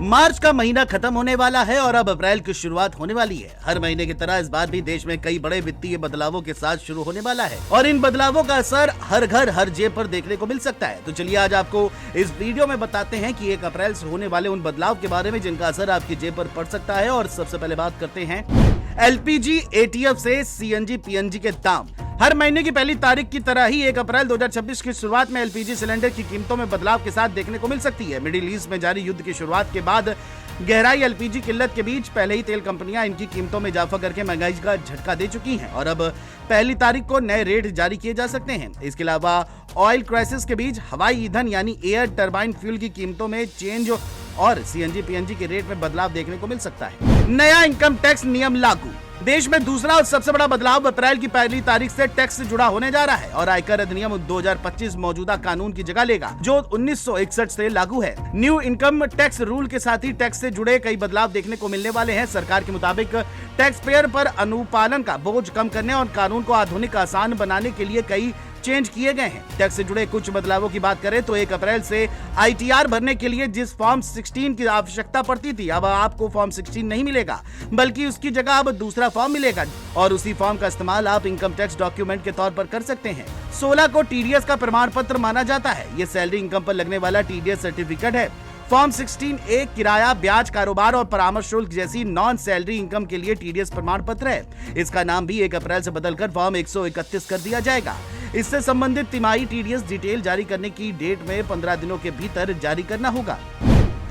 मार्च का महीना खत्म होने वाला है और अब अप्रैल की शुरुआत होने वाली है। हर महीने की तरह इस बार भी देश में कई बड़े वित्तीय बदलावों के साथ शुरू होने वाला है और इन बदलावों का असर हर घर हर जेब पर देखने को मिल सकता है। तो चलिए आज आपको इस वीडियो में बताते हैं कि 1 अप्रैल से होने वाले उन बदलाव के बारे में जिनका असर आपकी जेब पर पड़ सकता है। और सबसे पहले बात करते हैं एलपीजी, एटीएफ से सीएनजी, पीएनजी के दाम। हर महीने की पहली तारीख की तरह ही 1 अप्रैल 2026 की शुरुआत में एलपीजी सिलेंडर की कीमतों में बदलाव के साथ देखने को मिल सकती है। मिडिल ईस्ट में जारी युद्ध की शुरुआत के बाद गहराई एलपीजी किल्लत के बीच पहले ही तेल कंपनियां इनकी कीमतों में इजाफा करके महंगाई का झटका दे चुकी हैं और अब पहली तारीख को नए रेट जारी किए जा सकते हैं। इसके अलावा ऑयल क्राइसिस के बीच हवाई ईंधन यानी एयर टरबाइन फ्यूल की कीमतों में चेंज और सीएनजी, पीएनजी के रेट में बदलाव देखने को मिल सकता है। नया इनकम टैक्स नियम लागू। देश में दूसरा और सबसे बड़ा बदलाव अप्रैल की पहली तारीख से टैक्स से जुड़ा होने जा रहा है और आयकर अधिनियम 2025 मौजूदा कानून की जगह लेगा जो 1961 से लागू है। न्यू इनकम टैक्स रूल के साथ ही टैक्स से जुड़े कई बदलाव देखने को मिलने वाले हैं। सरकार के मुताबिक टैक्स पेयर पर अनुपालन का बोझ कम करने और कानून को आधुनिक आसान बनाने के लिए कई चेंज किए गए हैं। टैक्स से जुड़े कुछ बदलावों की बात करें तो 1 अप्रैल से आईटीआर भरने के लिए जिस फॉर्म 16 की आवश्यकता पड़ती थी, अब आपको फॉर्म 16 नहीं मिलेगा बल्कि उसकी जगह अब दूसरा फॉर्म मिलेगा और उसी फॉर्म का इस्तेमाल आप इनकम टैक्स डॉक्यूमेंट के तौर पर कर सकते हैं। 16 को टीडीएस का प्रमाण पत्र माना जाता है। ये सैलरी इनकम पर लगने वाला टीडीएस सर्टिफिकेट है। फॉर्म 16A किराया, ब्याज, कारोबार और परामर्श शुल्क जैसी नॉन सैलरी इनकम के लिए टीडीएस प्रमाण पत्र है। इसका नाम भी 1 अप्रैल से बदलकर फॉर्म 131 कर दिया जाएगा। इससे संबंधित तिमाही टीडीएस डिटेल जारी करने की डेट में 15 दिनों के भीतर जारी करना होगा।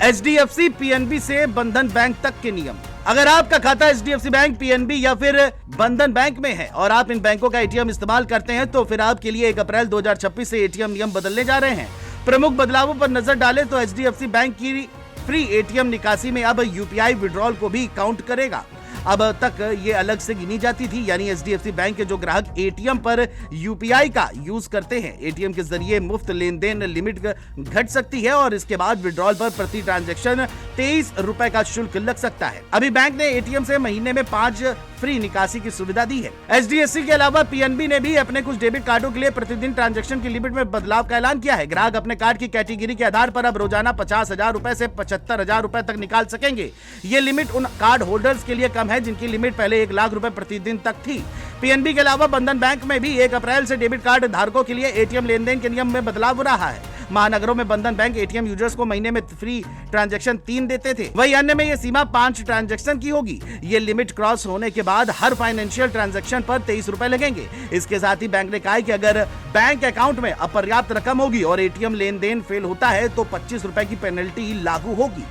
एचडीएफसी, पीएनबी से बंधन बैंक तक के नियम। अगर आपका खाता एचडीएफसी बैंक, पीएनबी या फिर बंधन बैंक में है और आप इन बैंकों का एटीएम इस्तेमाल करते हैं तो फिर आपके लिए 1 अप्रैल 2026 से एटीएम नियम बदलने जा रहे हैं। प्रमुख बदलावों पर नजर डालें तो एचडीएफसी बैंक की फ्री एटीएम निकासी में अब यूपीआई विड्रॉल को भी काउंट करेगा। अब तक ये अलग से गिनी जाती थी, यानी एचडीएफसी बैंक के जो ग्राहक एटीएम पर यूपीआई का यूज करते हैं, एटीएम के जरिए मुफ्त लेन देन लिमिट घट सकती है और इसके बाद विड्रॉल पर प्रति ट्रांजैक्शन 23 रुपए का शुल्क लग सकता है। अभी बैंक ने एटीएम से महीने में 5 फ्री निकासी की सुविधा दी है। एचडीएफसी के अलावा पीएनबी ने भी अपने कुछ डेबिट कार्डों के लिए प्रतिदिन ट्रांजैक्शन की लिमिट में बदलाव का ऐलान किया है। ग्राहक अपने कार्ड की कैटेगरी के आधार पर अब रोजाना 50,000 रुपए से 75,000 रुपए तक निकाल सकेंगे। ये लिमिट उन कार्ड होल्डर्स के लिए कम है जिनकी लिमिट पहले 1 लाख रुपए प्रतिदिन तक थी। पीएनबी के अलावा बंधन बैंक में भी 1 अप्रैल से डेबिट कार्ड धारकों के लिए एटीएम लेन देन के नियम में बदलाव हो रहा है। महानगरों में बंधन बैंक एटीएम यूजर्स को महीने में फ्री ट्रांजैक्शन 3 देते थे, वही अन्य में ये सीमा 5 ट्रांजैक्शन की होगी। ये लिमिट क्रॉस होने के बाद हर फाइनेंशियल ट्रांजैक्शन पर 23 रुपए लगेंगे। इसके साथ ही बैंक ने कहा है कि अगर बैंक अकाउंट में अपर्याप्त रकम होगी और एटीएम लेन देन फेल होता है तो 25 रुपए की पेनल्टी लागू होगी।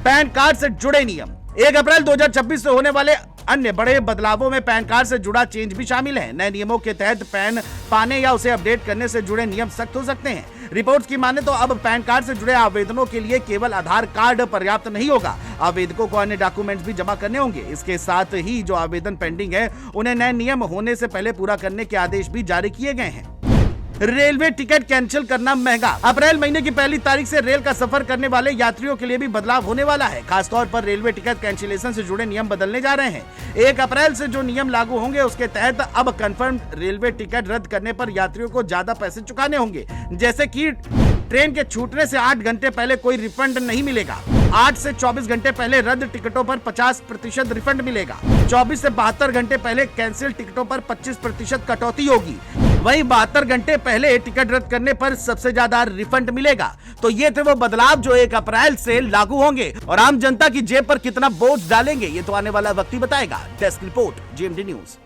पैन कार्ड से जुड़े नियम। 1 अप्रैल 2026 से होने वाले अन्य बड़े बदलावों में पैन कार्ड से जुड़ा चेंज भी शामिल है। नए नियमों के तहत पैन पाने या उसे अपडेट करने से जुड़े नियम सख्त हो सकते हैं। रिपोर्ट्स की माने तो अब पैन कार्ड से जुड़े आवेदनों के लिए केवल आधार कार्ड पर्याप्त नहीं होगा, आवेदकों को अन्य डॉक्यूमेंट्स भी जमा करने होंगे। इसके साथ ही जो आवेदन पेंडिंग है उन्हें नए नियम होने से पहले पूरा करने के आदेश भी जारी किए गए हैं। रेलवे टिकट कैंसिल करना महंगा। अप्रैल महीने की पहली तारीख से रेल का सफर करने वाले यात्रियों के लिए भी बदलाव होने वाला है। खासतौर पर रेलवे टिकट कैंसिलेशन से जुड़े नियम बदलने जा रहे हैं। 1 अप्रैल से जो नियम लागू होंगे उसके तहत अब कंफर्म रेलवे टिकट रद्द करने पर यात्रियों को ज्यादा पैसे चुकाने होंगे। जैसे कि ट्रेन के छूटने से 8 घंटे पहले कोई रिफंड नहीं मिलेगा। 8 से 24 घंटे पहले रद्द टिकटों पर 50% रिफंड मिलेगा। 24 से 72 घंटे पहले कैंसिल टिकटों पर 25% कटौती होगी। वहीं 72 घंटे पहले टिकट रद्द करने पर सबसे ज्यादा रिफंड मिलेगा। तो ये थे वो बदलाव जो 1 अप्रैल से लागू होंगे और आम जनता की जेब पर कितना बोझ डालेंगे ये तो आने वाला वक्त ही बताएगा। Desk report, GMD news.